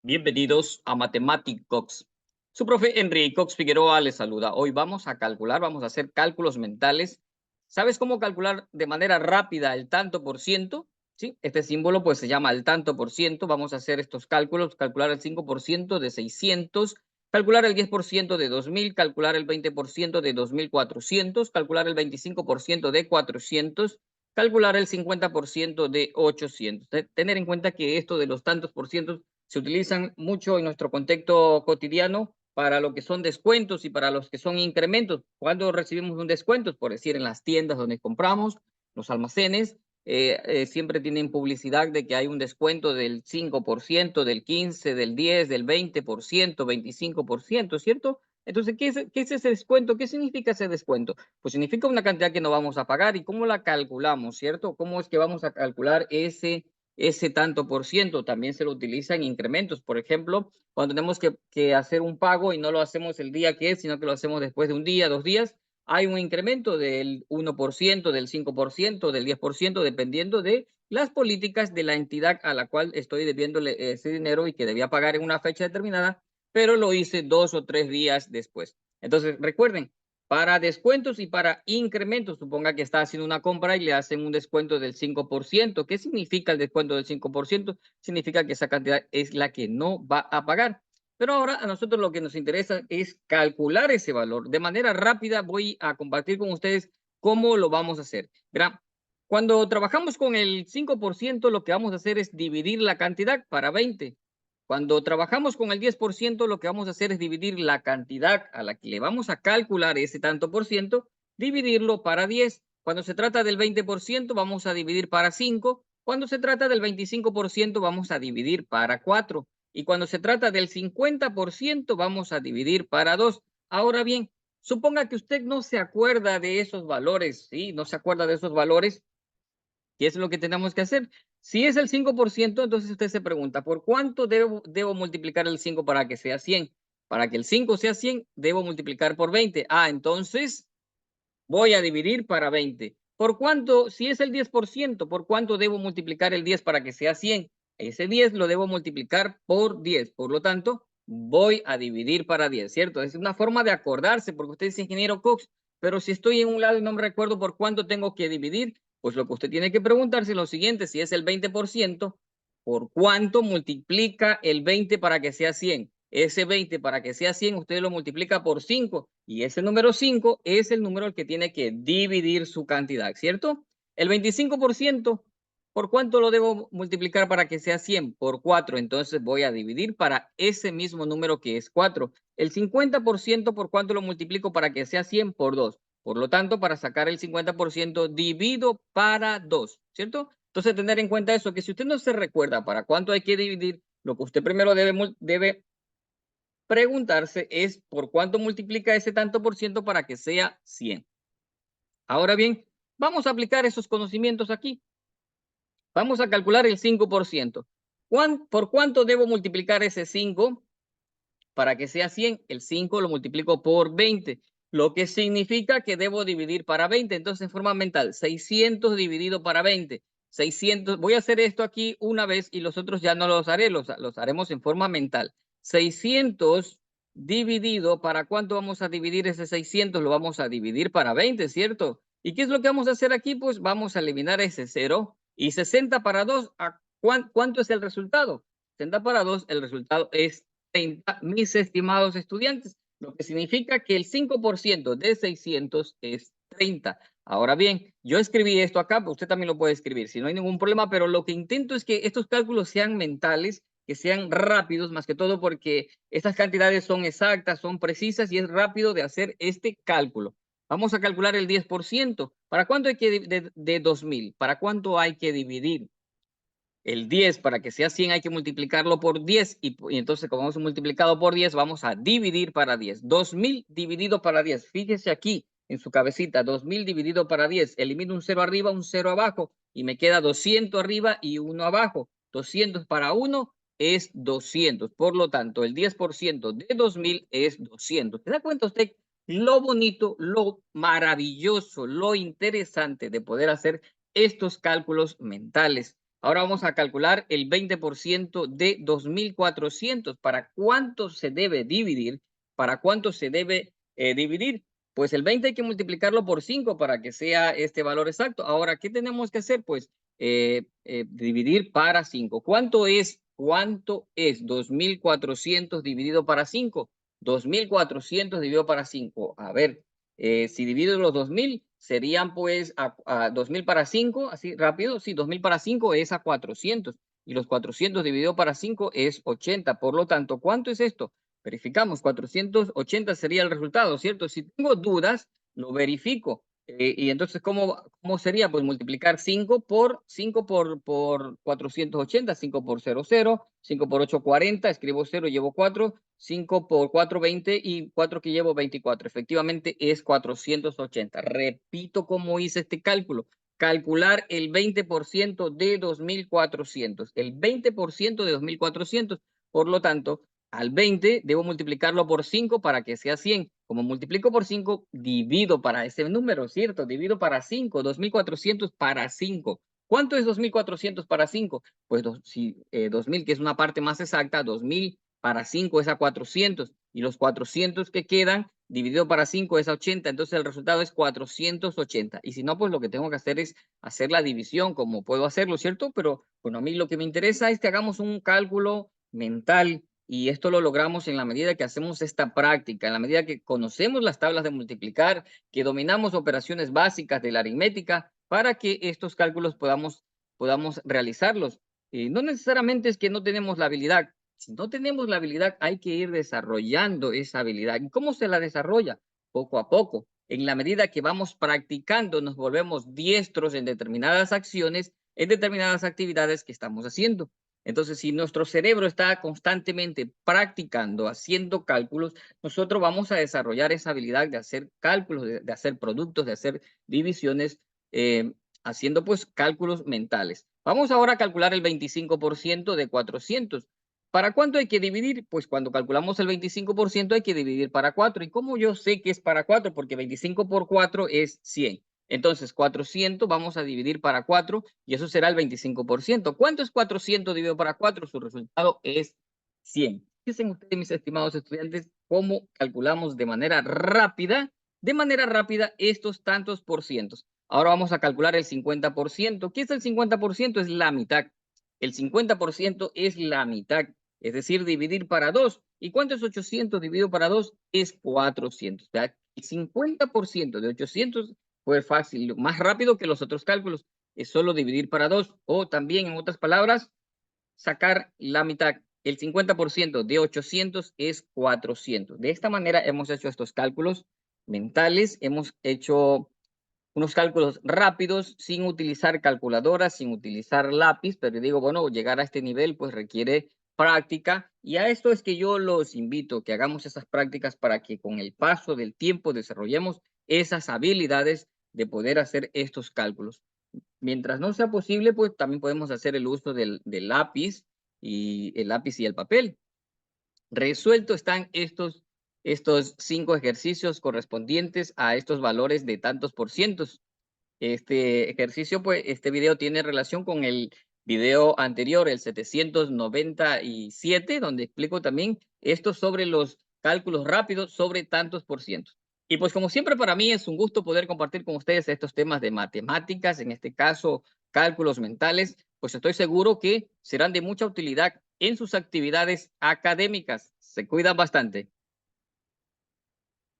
Bienvenidos a Matemáticos. Su profe Enrique Cox Figueroa les saluda. Hoy vamos a calcular, vamos a hacer cálculos mentales. ¿Sabes cómo calcular de manera rápida el tanto por ciento? ¿Sí? Este símbolo pues se llama el tanto por ciento. Vamos a hacer estos cálculos, calcular el 5% de 600, calcular el 10% de 2000, calcular el 20% de 2400, calcular el 25% de 400, calcular el 50% de 800. Tener en cuenta que esto de los tantos por cientos se utilizan mucho en nuestro contexto cotidiano para lo que son descuentos y para los que son incrementos. Cuando recibimos un descuento, por decir, en las tiendas donde compramos, los almacenes, siempre tienen publicidad de que hay un descuento del 5%, del 15%, del 10%, del 20%, 25%, ¿cierto? Entonces, ¿qué es ese descuento? ¿Qué significa ese descuento? Pues significa una cantidad que no vamos a pagar. ¿Y cómo la calculamos, cierto? ¿Cómo es que vamos a calcular ese tanto por ciento? También se lo utiliza en incrementos. Por ejemplo, cuando tenemos que hacer un pago y no lo hacemos el día que es, sino que lo hacemos después de un día, 2 días, hay un incremento del 1%, del 5%, del 10%, dependiendo de las políticas de la entidad a la cual estoy debiéndole ese dinero y que debía pagar en una fecha determinada, pero lo hice 2 o 3 días después. Entonces, recuerden, para descuentos y para incrementos, suponga que está haciendo una compra y le hacen un descuento del 5%. ¿Qué significa el descuento del 5%? Significa que esa cantidad es la que no va a pagar. Pero ahora a nosotros lo que nos interesa es calcular ese valor. De manera rápida voy a compartir con ustedes cómo lo vamos a hacer. Verán, cuando trabajamos con el 5%, lo que vamos a hacer es dividir la cantidad para 20. Cuando trabajamos con el 10%, lo que vamos a hacer es dividir la cantidad a la que le vamos a calcular ese tanto por ciento, dividirlo para 10. Cuando se trata del 20%, vamos a dividir para 5. Cuando se trata del 25%, vamos a dividir para 4. Y cuando se trata del 50%, vamos a dividir para 2. Ahora bien, suponga que usted no se acuerda de esos valores, ¿sí? No se acuerda de esos valores. ¿Qué es lo que tenemos que hacer? Si es el 5%, entonces usted se pregunta, ¿por cuánto debo multiplicar el 5 para que sea 100? Para que el 5 sea 100, debo multiplicar por 20. Ah, entonces voy a dividir para 20. ¿Por cuánto? Si es el 10%, ¿por cuánto debo multiplicar el 10 para que sea 100? Ese 10 lo debo multiplicar por 10. Por lo tanto, voy a dividir para 10, ¿cierto? Es una forma de acordarse, porque usted es ingeniero Cox, pero si estoy en un lado y no me recuerdo por cuánto tengo que dividir, pues lo que usted tiene que preguntarse es lo siguiente: si es el 20%, ¿por cuánto multiplica el 20 para que sea 100? Ese 20 para que sea 100, usted lo multiplica por 5 y ese número 5 es el número al que tiene que dividir su cantidad, ¿cierto? El 25%, ¿por cuánto lo debo multiplicar para que sea 100? Por 4, entonces voy a dividir para ese mismo número que es 4. El 50%, ¿por cuánto lo multiplico para que sea 100? Por 2. Por lo tanto, para sacar el 50%, divido para 2, ¿cierto? Entonces, tener en cuenta eso, que si usted no se recuerda para cuánto hay que dividir, lo que usted primero debe preguntarse es por cuánto multiplica ese tanto por ciento para que sea 100. Ahora bien, vamos a aplicar esos conocimientos aquí. Vamos a calcular el 5%. ¿Por cuánto debo multiplicar ese 5 para que sea 100? El 5 lo multiplico por 20, lo que significa que debo dividir para 20. Entonces, en forma mental, 600 dividido para 20. 600, voy a hacer esto aquí una vez y los otros ya no los haré, los haremos en forma mental. 600 dividido, ¿para cuánto vamos a dividir ese 600? Lo vamos a dividir para 20, ¿cierto? ¿Y qué es lo que vamos a hacer aquí? Pues vamos a eliminar ese 0 y 60 para 2. ¿Cuánto es el resultado? 60 para 2, el resultado es 30, mis estimados estudiantes, lo que significa que el 5% de 600 es 30. Ahora bien, yo escribí esto acá, pero usted también lo puede escribir, si no hay ningún problema, pero lo que intento es que estos cálculos sean mentales, que sean rápidos, más que todo porque estas cantidades son exactas, son precisas y es rápido de hacer este cálculo. Vamos a calcular el 10%. ¿Para cuánto hay que de 2000? ¿Para cuánto hay que dividir? El 10 para que sea 100 hay que multiplicarlo por 10 y entonces como hemos multiplicado por 10 vamos a dividir para 10. 2000 dividido para 10. Fíjese aquí en su cabecita, 2000 dividido para 10. Elimino un 0 arriba, un 0 abajo y me queda 200 arriba y 1 abajo. 200 para 1 es 200. Por lo tanto, el 10% de 2000 es 200. ¿Se da cuenta usted lo bonito, lo maravilloso, lo interesante de poder hacer estos cálculos mentales? Ahora vamos a calcular el 20% de 2.400. ¿Para cuánto se debe dividir? ¿Para cuánto se debe dividir? Pues el 20 hay que multiplicarlo por 5 para que sea este valor exacto. Ahora, ¿qué tenemos que hacer? Pues dividir para 5. ¿Cuánto es? ¿Cuánto es 2.400 dividido para 5? 2.400 dividido para 5. A ver, si divido los 2.000, serían pues a 2.000 para 5, así rápido. Sí, 2.000 para 5 es a 400. Y los 400 dividido para 5 es 80. Por lo tanto, ¿cuánto es esto? Verificamos, 480 sería el resultado, ¿cierto? Si tengo dudas, lo verifico. Y entonces, ¿cómo sería? Pues multiplicar 5 por 480, 5 por 0, 0, 5 por 8, 40, escribo 0, llevo 4, 5 por 4, 20 y 4 que llevo 24. Efectivamente es 480. Repito cómo hice este cálculo. Calcular el 20% de 2.400. El 20% de 2.400, por lo tanto, al 20 debo multiplicarlo por 5 para que sea 100. Como multiplico por 5, divido para ese número, ¿cierto? Divido para 5, 2.400 para 5. ¿Cuánto es 2.400 para 5? Pues 2.000, que es una parte más exacta, 2.000 para 5 es a 400. Y los 400 que quedan, dividido para 5 es a 80. Entonces el resultado es 480. Y si no, pues lo que tengo que hacer es hacer la división, como puedo hacerlo, ¿cierto? Pero bueno, a mí lo que me interesa es que hagamos un cálculo mental. Y esto lo logramos en la medida que hacemos esta práctica, en la medida que conocemos las tablas de multiplicar, que dominamos operaciones básicas de la aritmética para que estos cálculos podamos realizarlos. No necesariamente es que no tenemos la habilidad. Si no tenemos la habilidad, hay que ir desarrollando esa habilidad. ¿Y cómo se la desarrolla? Poco a poco. En la medida que vamos practicando, nos volvemos diestros en determinadas acciones, en determinadas actividades que estamos haciendo. Entonces, si nuestro cerebro está constantemente practicando, haciendo cálculos, nosotros vamos a desarrollar esa habilidad de hacer cálculos, de hacer productos, de hacer divisiones, haciendo pues cálculos mentales. Vamos ahora a calcular el 25% de 400. ¿Para cuánto hay que dividir? Pues cuando calculamos el 25% hay que dividir para 4. ¿Y cómo yo sé que es para 4? Porque 25 por 4 es 100. Entonces, 400 vamos a dividir para 4 y eso será el 25%. ¿Cuánto es 400 dividido para 4? Su resultado es 100. Fíjense ustedes, mis estimados estudiantes, cómo calculamos de manera rápida estos tantos por cientos. Ahora vamos a calcular el 50%. ¿Qué es el 50%? Es la mitad. El 50% es la mitad, es decir, dividir para 2. ¿Y cuánto es 800 dividido para 2? Es 400. O sea, el 50% de 800 fue fácil, más rápido que los otros cálculos. Es solo dividir para 2. O también, en otras palabras, sacar la mitad. El 50% de 800 es 400. De esta manera hemos hecho estos cálculos mentales. Hemos hecho unos cálculos rápidos sin utilizar calculadoras, sin utilizar lápiz, pero digo, bueno, llegar a este nivel pues requiere práctica y a esto es que yo los invito, que hagamos esas prácticas para que con el paso del tiempo desarrollemos esas habilidades de poder hacer estos cálculos. Mientras no sea posible, pues también podemos hacer el uso del lápiz y el papel. Resuelto están estos 5 ejercicios correspondientes a estos valores de tantos por cientos. Este ejercicio, pues, este video tiene relación con el video anterior, el 797, donde explico también esto sobre los cálculos rápidos sobre tantos por cientos. Y pues como siempre para mí es un gusto poder compartir con ustedes estos temas de matemáticas, en este caso cálculos mentales, pues estoy seguro que serán de mucha utilidad en sus actividades académicas. Se cuidan bastante.